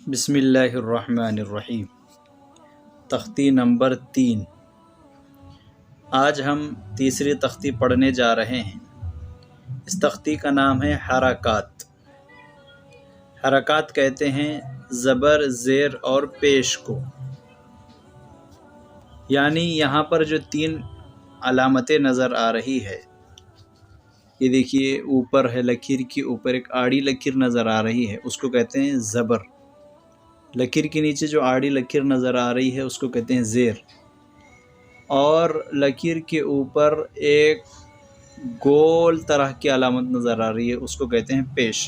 بسم اللہ الرحمن الرحیم۔ تختی نمبر 3۔ آج ہم تیسری تختی پڑھنے جا رہے ہیں۔ اس تختی کا نام ہے حرکات۔ حرکات کہتے ہیں زبر، زیر اور پیش کو، یعنی یہاں پر جو 3 علامتیں نظر آ رہی ہے، یہ دیکھیے اوپر ہے لکیر کی اوپر ایک آڑی لکیر نظر آ رہی ہے، اس کو کہتے ہیں زبر۔ لکیر کے نیچے جو آڑی لکیر نظر آ رہی ہے اس کو کہتے ہیں زیر، اور لکیر کے اوپر ایک گول طرح کی علامت نظر آ رہی ہے اس کو کہتے ہیں پیش۔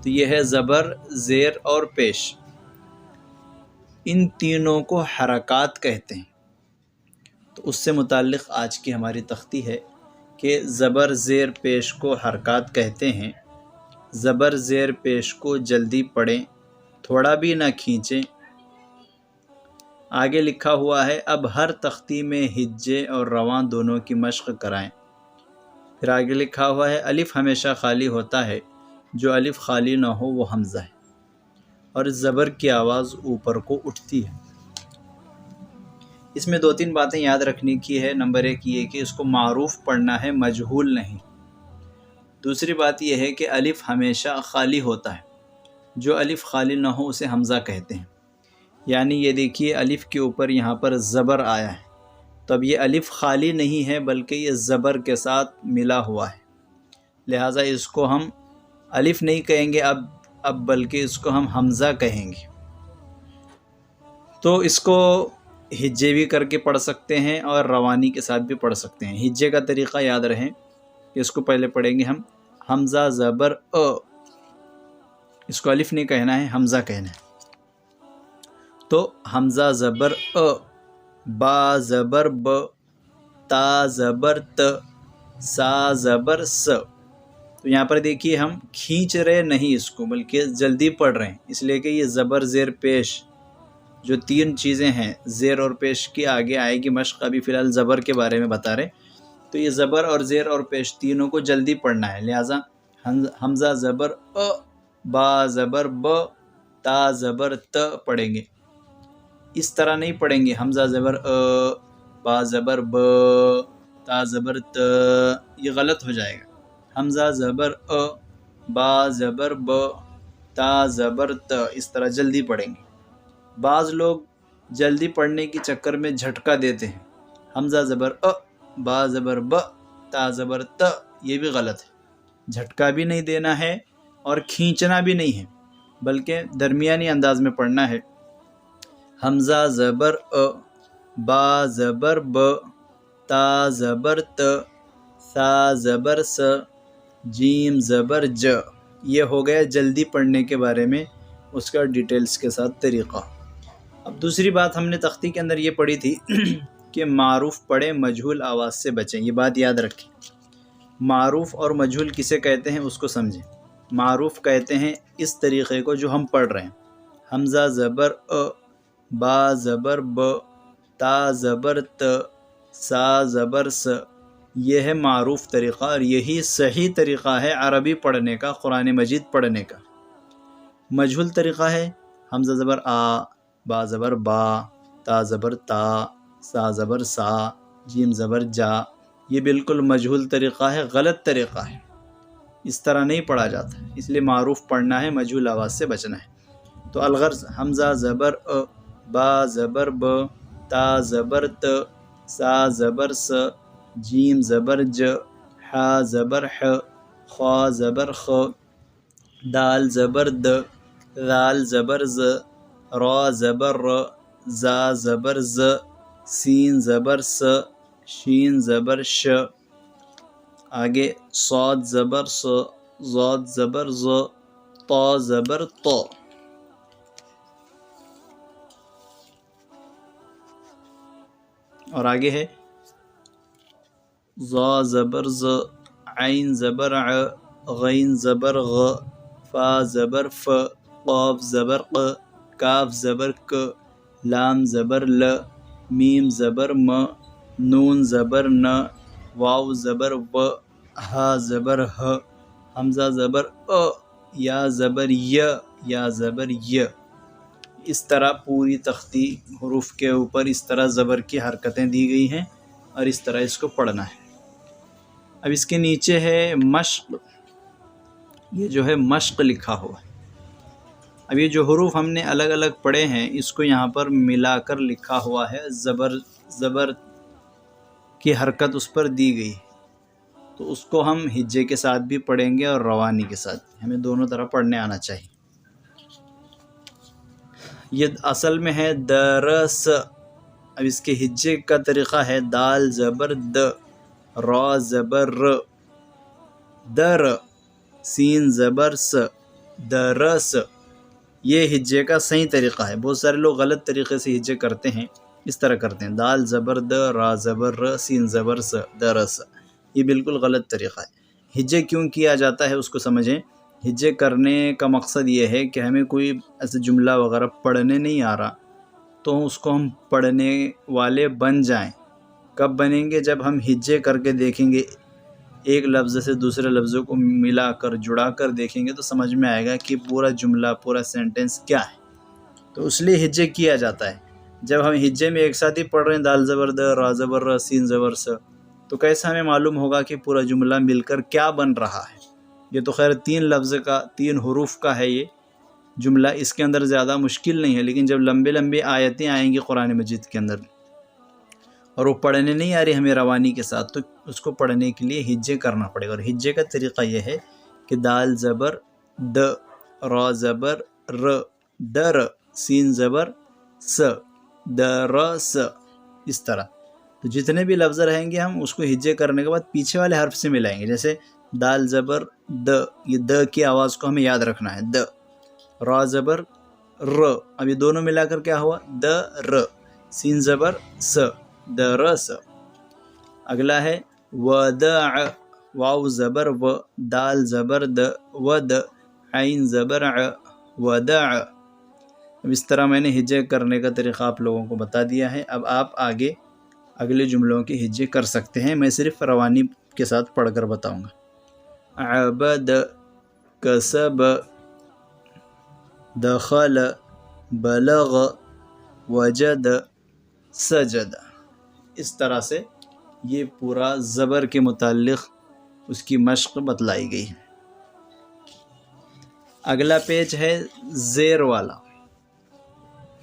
تو یہ ہے زبر، زیر اور پیش، ان تینوں کو حرکات کہتے ہیں۔ تو اس سے متعلق آج کی ہماری تختی ہے کہ زبر، زیر، پیش کو حرکات کہتے ہیں۔ زبر، زیر، پیش کو جلدی پڑھیں، تھوڑا بھی نہ کھینچیں۔ آگے لکھا ہوا ہے اب ہر تختی میں ہجے اور رواں دونوں کی مشق کرائیں۔ پھر آگے لکھا ہوا ہے الف ہمیشہ خالی ہوتا ہے، جو الف خالی نہ ہو وہ حمزہ ہے، اور زبر کی آواز اوپر کو اٹھتی ہے۔ اس میں 2-3 باتیں یاد رکھنے کی ہے۔ نمبر 1 یہ کہ اس کو معروف پڑھنا ہے، مجہول نہیں۔ دوسری بات یہ ہے کہ الف ہمیشہ خالی ہوتا ہے، جو الف خالی نہ ہو اسے حمزہ کہتے ہیں۔ یعنی یہ دیکھیے الف کے اوپر یہاں پر زبر آیا ہے، تو اب یہ الف خالی نہیں ہے بلکہ یہ زبر کے ساتھ ملا ہوا ہے، لہٰذا اس کو ہم الف نہیں کہیں گے اب بلکہ اس کو ہم حمزہ کہیں گے۔ تو اس کو ہجے بھی کر کے پڑھ سکتے ہیں اور روانی کے ساتھ بھی پڑھ سکتے ہیں۔ ہجے کا طریقہ یاد رہیں کہ اس کو پہلے پڑھیں گے ہم حمزہ زبر ا، اس کو الف نہیں کہنا ہے، حمزہ کہنا ہے۔ تو حمزہ زبر ا، با زبر ب، تا زبر ت، سا زبر س۔ تو یہاں پر دیکھیے ہم کھینچ رہے نہیں اس کو بلکہ جلدی پڑھ رہے ہیں، اس لیے کہ یہ زبر، زیر، پیش جو 3 چیزیں ہیں، زیر اور پیش کی آگے آئے گی مشق، ابھی فی الحال زبر کے بارے میں بتا رہے۔ تو یہ زبر اور زیر اور پیش تینوں کو جلدی پڑھنا ہے، لہٰذا حمزہ زبر ا، با زبر ب، تا زبر ت پڑھیں گے۔ اس طرح نہیں پڑھیں گے حمزہ زبر ا، با زبر ب، تا زبر ت، یہ غلط ہو جائے گا۔ حمزہ زبر ا، با زبر ب، تا زبر ت، اس طرح جلدی پڑھیں گے۔ بعض لوگ جلدی پڑھنے کے چکر میں جھٹکا دیتے ہیں، حمزہ زبر ا، با زبر ب، تا زبر ت، یہ بھی غلط ہے۔ جھٹکا بھی نہیں دینا ہے اور کھینچنا بھی نہیں ہے، بلکہ درمیانی انداز میں پڑھنا ہے۔ حمزہ زبر ا، با زبر ب، تا زبر ت، سا زبر س، جیم زبر ج۔ یہ ہو گیا جلدی پڑھنے کے بارے میں اس کا ڈیٹیلز کے ساتھ طریقہ۔ اب دوسری بات ہم نے تختی کے اندر یہ پڑھی تھی کہ معروف پڑھیں، مجہول آواز سے بچیں۔ یہ بات یاد رکھیں، معروف اور مجہول کسے کہتے ہیں اس کو سمجھیں۔ معروف کہتے ہیں اس طریقے کو جو ہم پڑھ رہے ہیں، حمزہ زبر ا، با زبر ب، تا زبر ت، سا زبر س، یہ ہے معروف طریقہ، اور یہی صحیح طریقہ ہے عربی پڑھنے کا، قرآن مجید پڑھنے کا۔ مجہول طریقہ ہے حمزہ زبر آ، با زبر با، تا زبر تا، سا زبر سا، جیم زبر جا، یہ بالکل مجہول طریقہ ہے، غلط طریقہ ہے، اس طرح نہیں پڑھا جاتا، اس لیے معروف پڑھنا ہے، مجہول آواز سے بچنا ہے۔ تو الغرض حمزہ زبر ا، با زبر ب، تا زبر ت، سا زبر س، جیم زبر ج، حا زبر ح، خا زبر خ، دال زبر د، ذال زبر ز، را زبر ر، زا زبر ز، سین زبر س، شین زبر ش۔ آگے صاد زبر س، ضاد زبر ز، طا زبر طا۔ اور آگے ہے ضا زبر ز، عین زبر ع، غین زبر غ، فا زبر ف، قاف زبر ق، کاف زبر ک، لام زبر ل، میم زبر م، نون زبر ن، واو زبر و، ہا زبر ہ، حمزہ زبر ا، یا زبر ی، یا زبر ی، اس طرح پوری تختی حروف کے اوپر اس طرح زبر کی حرکتیں دی گئی ہیں اور اس طرح اس کو پڑھنا ہے۔ اب اس کے نیچے ہے مشق، یہ جو ہے مشق لکھا ہوا ہے۔ اب یہ جو حروف ہم نے الگ الگ پڑھے ہیں اس کو یہاں پر ملا کر لکھا ہوا ہے، زبر کی حرکت اس پر دی گئی ہے، تو اس کو ہم ہجے کے ساتھ بھی پڑھیں گے اور روانی کے ساتھ، ہمیں دونوں طرح پڑھنے آنا چاہیے۔ یہ اصل میں ہے درس۔ اب اس کے ہجے کا طریقہ ہے دال زبر د، را زبر ر، در، سین زبر س، درس۔ یہ ہجے کا صحیح طریقہ ہے۔ بہت سارے لوگ غلط طریقے سے ہجے کرتے ہیں، اس طرح کرتے ہیں دال زبر د، را زبر ر، سین زبر س، درس۔ یہ بالکل غلط طریقہ ہے۔ ہجے کیوں کیا جاتا ہے اس کو سمجھیں۔ ہجے کرنے کا مقصد یہ ہے کہ ہمیں کوئی ایسے جملہ وغیرہ پڑھنے نہیں آ رہا تو اس کو ہم پڑھنے والے بن جائیں۔ کب بنیں گے؟ جب ہم ہجے کر کے دیکھیں گے، ایک لفظ سے دوسرے لفظوں کو ملا کر جڑا کر دیکھیں گے تو سمجھ میں آئے گا کہ پورا جملہ پورا سینٹنس کیا ہے۔ تو اس لیے ہجے کیا جاتا ہے۔ جب ہم ہجے میں ایک ساتھ ہی پڑھ رہے ہیں دال زبر د، را زبر ر، سین زبر س، تو کیسا ہمیں معلوم ہوگا کہ پورا جملہ مل کر کیا بن رہا ہے؟ یہ تو خیر 3 لفظ کا 3 حروف کا ہے یہ جملہ، اس کے اندر زیادہ مشکل نہیں ہے، لیکن جب لمبی آیتیں آئیں گی قرآن مجید کے اندر اور وہ پڑھنے نہیں آ رہی ہمیں روانی کے ساتھ، تو اس کو پڑھنے کے لیے ہجے کرنا پڑے گا۔ اور ہجے کا طریقہ یہ ہے کہ دال زبر د، را زبر ر، در، سین زبر س، درس، اس طرح۔ تو جتنے بھی لفظ رہیں گے ہم اس کو ہجے کرنے کے بعد پیچھے والے حرف سے ملائیں گے۔ جیسے دال زبر د، یہ د کی آواز کو ہمیں یاد رکھنا ہے، د، را زبر ر، اب یہ دونوں ملا کر کیا ہوا؟ د ر، سین زبر س، درس۔ اگلا ہے ودع، واو زبر و، دال زبر د، ود، عین زبر ع، ودع۔ اب اس طرح میں نے ہجے کرنے کا طریقہ آپ لوگوں کو بتا دیا ہے۔ اب آپ آگے اگلے جملوں کے ہجے کر سکتے ہیں، میں صرف روانی کے ساتھ پڑھ کر بتاؤں گا۔ عبد، کسب، دخل، بلغ، وجد، سجد۔ اس طرح سے یہ پورا زبر کے متعلق اس کی مشق بتلائی گئی ہے۔ اگلا پیج ہے زیر والا۔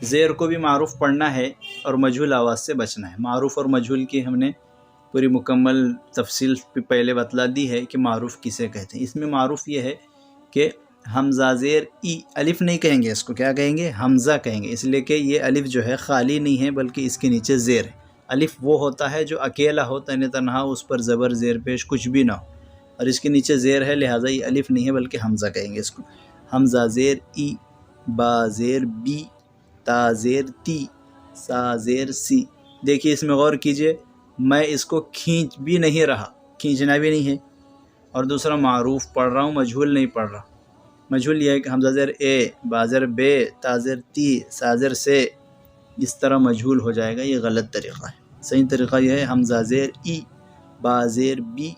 زیر کو بھی معروف پڑھنا ہے اور مجہول آواز سے بچنا ہے۔ معروف اور مجہول کی ہم نے پوری مکمل تفصیل پہلے بتلا دی ہے کہ معروف کسے کہتے ہیں۔ اس میں معروف یہ ہے کہ حمزہ زیر ای، الف نہیں کہیں گے، اس کو کیا کہیں گے؟ حمزہ کہیں گے، اس لیے کہ یہ الف جو ہے خالی نہیں ہے بلکہ اس کے نیچے زیر ہے۔ الف وہ ہوتا ہے جو اکیلا ہو، تنہا تنہا، اس پر زبر زیر پیش کچھ بھی نہ ہو، اور اس کے نیچے زیر ہے، لہٰذا یہ الف نہیں ہے بلکہ حمزہ کہیں گے اس کو۔ حمزہ زیر ای، با زیر بی، تا زیر تی، سا زیر سی۔ دیکھیے اس میں غور کیجئے، میں اس کو کھینچ بھی نہیں رہا، کھینچنا بھی نہیں ہے، اور دوسرا معروف پڑھ رہا ہوں، مجہول نہیں پڑھ رہا۔ مجہول یہ ہے کہ حمزہ زیر اے، با زیر بے، تا زیر تی، سا زیر سے، اس طرح مجہول ہو جائے گا، یہ غلط طریقہ ہے۔ صحیح طریقہ یہ ہے حمزہ زیر ای، با زیر بی،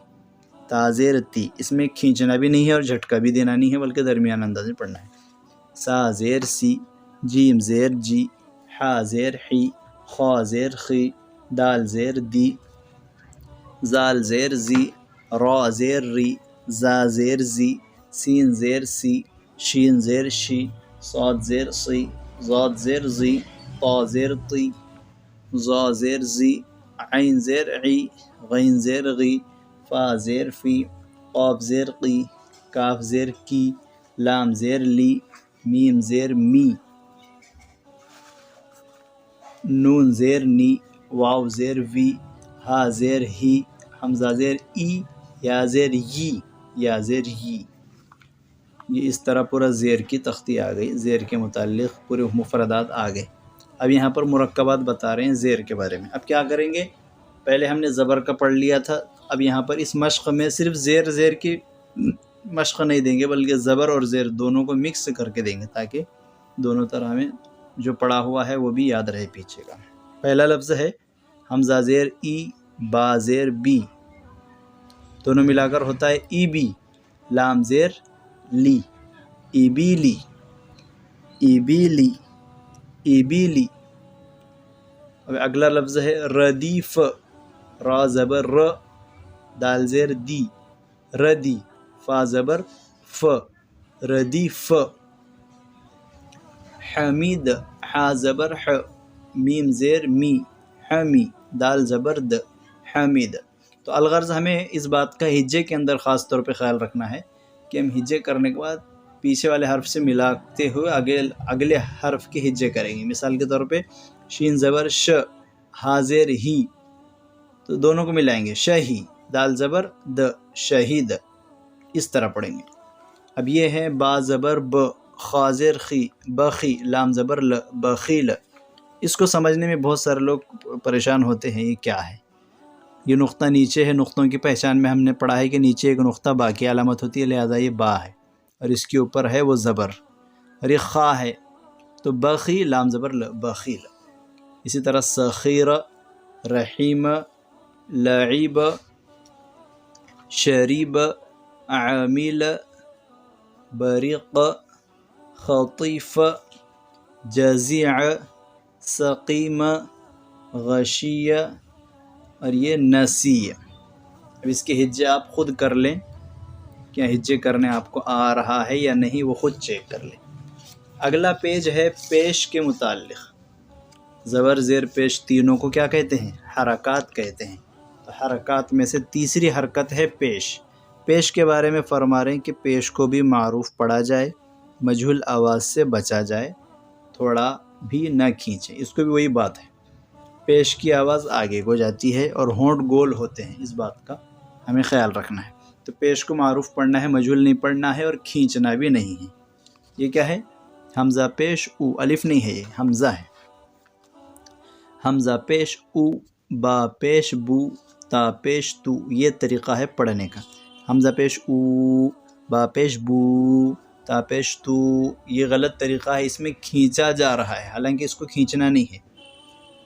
تا زیر تی، اس میں کھینچنا بھی نہیں ہے اور جھٹکا بھی دینا نہیں ہے بلکہ درمیان انداز میں پڑھنا ہے۔ سا زیر سی، جیم زیر جی، حا زیر حی، خا زیر خی، دال زیر دی، زال زیر زی، را زیر ری، زا زیر زی، سین زیر سی، شین زیر شی، صاد زیر سی، زاد زیر زی، طا زیر طی، زا زیر زی، عین زیر عی، غین زیر غی، فا زیر فی، قاف زیر قی، کاف زیر کی، لام زیر لی، میم زیر می، نون زیر نی، واو زیر وی، ہا زیر ہی، حمزہ زیر ای، یا زیر یی، یا زیر یی۔ یہ اس طرح پورا زیر کی تختی آ گئی، زیر کے متعلق پورے مفردات آ گئے۔ اب یہاں پر مرکبات بتا رہے ہیں زیر کے بارے میں۔ اب کیا کریں گے؟ پہلے ہم نے زبر کا پڑھ لیا تھا، اب یہاں پر اس مشق میں صرف زیر کی مشق نہیں دیں گے بلکہ زبر اور زیر دونوں کو مکس کر کے دیں گے تاکہ دونوں طرح ہمیں جو پڑھا ہوا ہے وہ بھی یاد رہے پیچھے کا۔ پہلا لفظ ہے حمزہ زیر ای، با زیر بی، دونوں ملا کر ہوتا ہے ای بی، لام زیر لی، ای بی لی، ایبیلی ایبیلی. اب اگلا لفظ ہے ردیف، را زبر ر، دال زیر دی، ردی، فا زبر ف، ردیف. حمید، حا زبر ح، میم زیر می، حمی، دال زبر د، حمید. تو الغرض ہمیں اس بات کا ہجے کے اندر خاص طور پہ خیال رکھنا ہے کہ ہم ہجے کرنے کے بعد پیچھے والے حرف سے ملاتے ہوئے اگلے حرف کے ہجے کریں گے. مثال کے طور پہ شین زبر ش، ہا زیر ہی، تو دونوں کو ملائیں گے، شہی، دال زبر د، شہید. اس طرح پڑھیں گے. اب یہ ہے با زبر ب، خا زیر خی، بخی، لام زبر ل، بخیل. اس کو سمجھنے میں بہت سارے لوگ پریشان ہوتے ہیں، یہ کیا ہے؟ یہ نقطہ نیچے ہے. نقطوں کی پہچان میں ہم نے پڑھا ہے کہ نیچے ایک نقطہ با کی علامت ہوتی ہے، لہذا یہ با ہے، اور اس کے اوپر ہے وہ زبر، اور یہ خا ہے، تو بخی، لام زبر ل، بخیل. اسی طرح سخیر، رحیم، لعیب، شریب، عامل، بریق، خطیف، جزیع، سقیم، غشی، اور یہ نسی. اب اس کے ہجے آپ خود کر لیں، کیا ہجے کرنے آپ کو آ رہا ہے یا نہیں، وہ خود چیک کر لیں. اگلا پیج ہے پیش کے متعلق. زبر زیر پیش تینوں کو کیا کہتے ہیں؟ حرکات کہتے ہیں. تو حرکات میں سے تیسری حرکت ہے پیش. پیش کے بارے میں فرما رہے ہیں کہ پیش کو بھی معروف پڑھا جائے، مجہول آواز سے بچا جائے، تھوڑا بھی نہ کھینچیں. اس کو بھی وہی بات ہے، پیش کی آواز آگے کو جاتی ہے اور ہونٹ گول ہوتے ہیں، اس بات کا ہمیں خیال رکھنا ہے. تو پیش کو معروف پڑھنا ہے، مجہول نہیں پڑھنا ہے، اور کھینچنا بھی نہیں ہے. یہ کیا ہے؟ حمزہ پیش او، الف نہیں ہے، یہ حمزہ ہے. حمزہ پیش او، با پیش بو، تا پیش تو، یہ طریقہ ہے پڑھنے کا. حمزہ پیش او، با پیش بو، تا پیش تو، یہ غلط طریقہ ہے، اس میں کھینچا جا رہا ہے، حالانکہ اس کو کھینچنا نہیں ہے.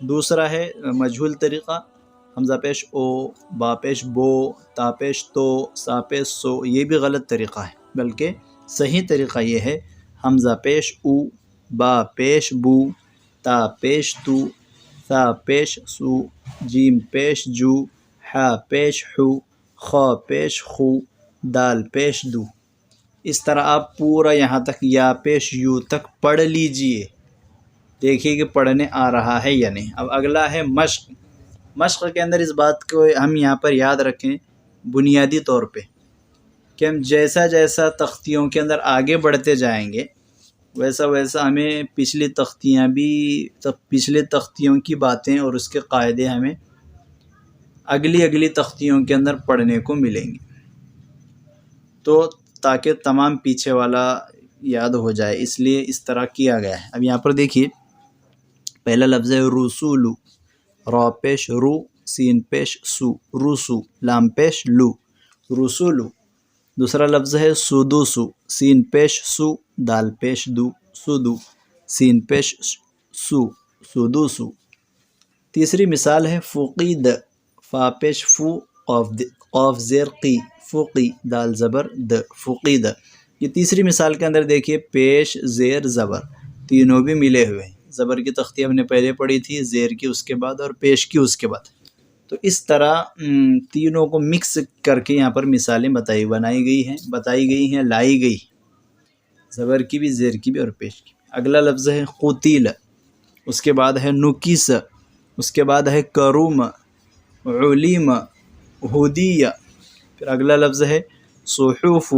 دوسرا ہے مجہول طریقہ، حمزہ پیش او، با پیش بو، تا پیش تو، سا پیش سو، یہ بھی غلط طریقہ ہے. بلکہ صحیح طریقہ یہ ہے حمزہ پیش او، با پیش بو، تا پیش تو، سا پیش سو، جیم پیش جو، حا پیش حو، خا پیش خو، دال پیش دو. اس طرح آپ پورا یہاں تک یا پیش یو تک پڑھ لیجئے، دیکھیے کہ پڑھنے آ رہا ہے یا نہیں. اب اگلا ہے مشق. مشق کے اندر اس بات کو ہم یہاں پر یاد رکھیں بنیادی طور پہ کہ ہم جیسا جیسا تختیوں کے اندر آگے بڑھتے جائیں گے، ویسا ویسا ہمیں پچھلے تختیوں کی باتیں اور اس کے قاعدے ہمیں اگلی تختیوں کے اندر پڑھنے کو ملیں گے. تو تاکہ تمام پیچھے والا یاد ہو جائے، اس لیے اس طرح کیا گیا ہے. اب یہاں پر دیکھیے، پہلا لفظ ہے رسولو، را پیش رو، سین پیش سو، رسو، لام پیش لو، رسولو. دوسرا لفظ ہے سدوسو، سین پیش سو، دال پیش دو، سدو، سین پیش سو، سدوسو. تیسری مثال ہے فقید، فا پیش فو، قاف زیر قی، فقی، دال زبر د، فقید. یہ تیسری مثال کے اندر دیکھیے پیش زیر زبر تینوں بھی ملے ہوئے ہیں. زبر کی تختی ہم نے پہلے پڑھی تھی، زیر کی اس کے بعد، اور پیش کی اس کے بعد. تو اس طرح تینوں کو مکس کر کے یہاں پر مثالیں بتائی گئی ہیں، لائی گئی، زبر کی بھی، زیر کی بھی، اور پیش کی. اگلا لفظ ہے قتیل، اس کے بعد ہے نکیس، اس کے بعد ہے کروم، علیم، ہدیہ. پھر اگلا لفظ ہے صحوف،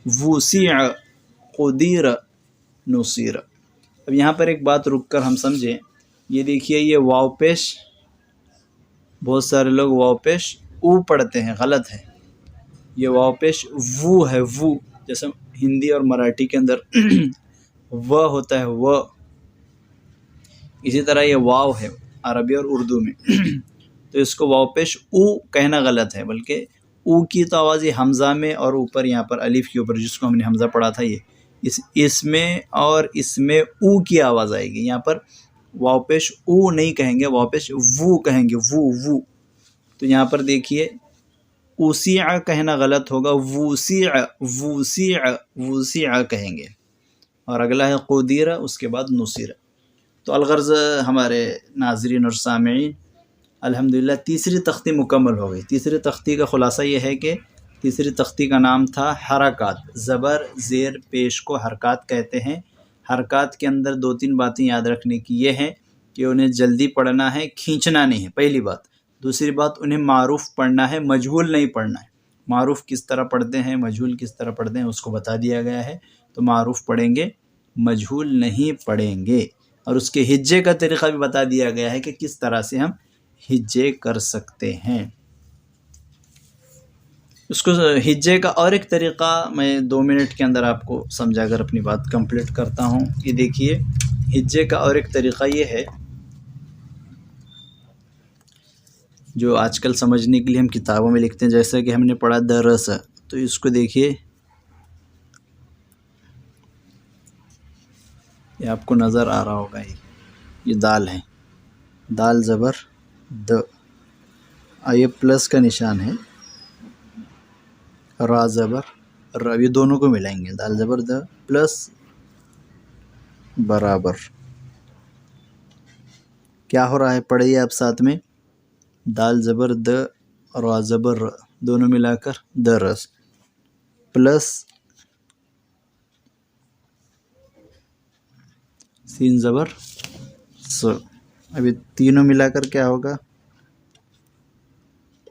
وسیع، قدیر، نصیر. اب یہاں پر ایک بات رک کر ہم سمجھیں. یہ دیکھیے، یہ واو پیش، بہت سارے لوگ واو پیش او پڑھتے ہیں، غلط ہے. یہ واو پیش وو ہے، وو، جیسے ہندی اور مراٹھی کے اندر و ہوتا ہے، و، اسی طرح یہ واو ہے عربی اور اردو میں. تو اس کو واو پیش او کہنا غلط ہے، بلکہ او کی تو آواز یہ حمزہ میں، اور اوپر یہاں پر الف کے اوپر جس کو ہم نے حمزہ پڑھا تھا، یہ اس میں اور اس میں او کی آواز آئے گی. یہاں پر واو پیش او نہیں کہیں گے، واو پیش وو کہیں گے، وو. تو یہاں پر دیکھیے اوسیع کہنا غلط ہوگا، وسیع کہیں گے. اور اگلا ہے قدیر، اس کے بعد نصیر۔ تو الغرض ہمارے ناظرین اور سامعین، الحمدللہ تیسری تختی مکمل ہو گئی۔ تیسری تختی کا خلاصہ یہ ہے کہ تیسری تختی کا نام تھا حرکات۔ زبر زیر پیش کو حرکات کہتے ہیں۔ حرکات کے اندر 2-3 باتیں یاد رکھنے کی یہ ہیں کہ انہیں جلدی پڑھنا ہے، کھینچنا نہیں ہے، پہلی بات۔ دوسری بات، انہیں معروف پڑھنا ہے، مجہول نہیں پڑھنا ہے۔ معروف کس طرح پڑھتے ہیں، مجہول کس طرح پڑھتے ہیں، اس کو بتا دیا گیا ہے۔ تو معروف پڑھیں گے، مجہول نہیں پڑھیں گے۔ اور اس کے ہجے کا طریقہ بھی بتا دیا گیا ہے کہ کس طرح سے ہم ہجے کر سکتے ہیں۔ اس کو ہجے کا اور ایک طریقہ میں 2 منٹ کے اندر آپ کو سمجھا کر اپنی بات کمپلیٹ کرتا ہوں۔ یہ دیکھیے، ہجے کا اور ایک طریقہ یہ ہے جو آج کل سمجھنے کے لیے ہم کتابوں میں لکھتے ہیں، جیسا کہ ہم نے پڑھا درس، تو اس کو دیکھیے، یہ آپ کو نظر آ رہا ہوگا، یہ دال ہے، دال زبر د، یہ پلس کا نشان ہے، را زبر ر، یہ دونوں کو ملائیں گے، دال زبر د پلس برابر۔ کیا ہو رہا ہے، پڑھیے آپ ساتھ میں، دال زبر د، را زبر ر، دونوں ملا کر درس، پلس سین زبر س۔ ابھی تینوں ملا کر کیا ہوگا،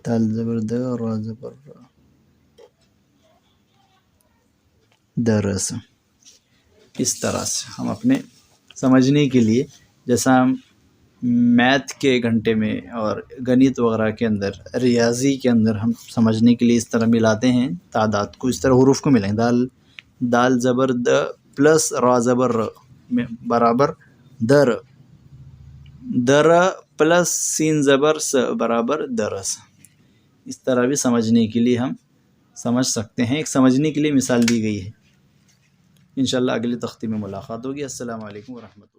دال زبر د، را زبر ر، درس۔ اس طرح سے ہم اپنے سمجھنے کے لیے، جیسا ہم میتھ کے گھنٹے میں اور گنت وغیرہ کے اندر، ریاضی کے اندر ہم سمجھنے کے لیے اس طرح ملاتے ہیں تعداد کو، اس طرح حروف کو ملائیں، دال زبر د پلس را زبر ر برابر در، در پلس سین زبر س برابر درس۔ اس طرح بھی سمجھنے کے لیے ہم سمجھ سکتے ہیں، ایک سمجھنے کے لیے مثال دی گئی ہے۔ انشاءاللہ اگلی تختی میں ملاقات ہوگی۔ السلام علیکم ورحمۃ اللہ۔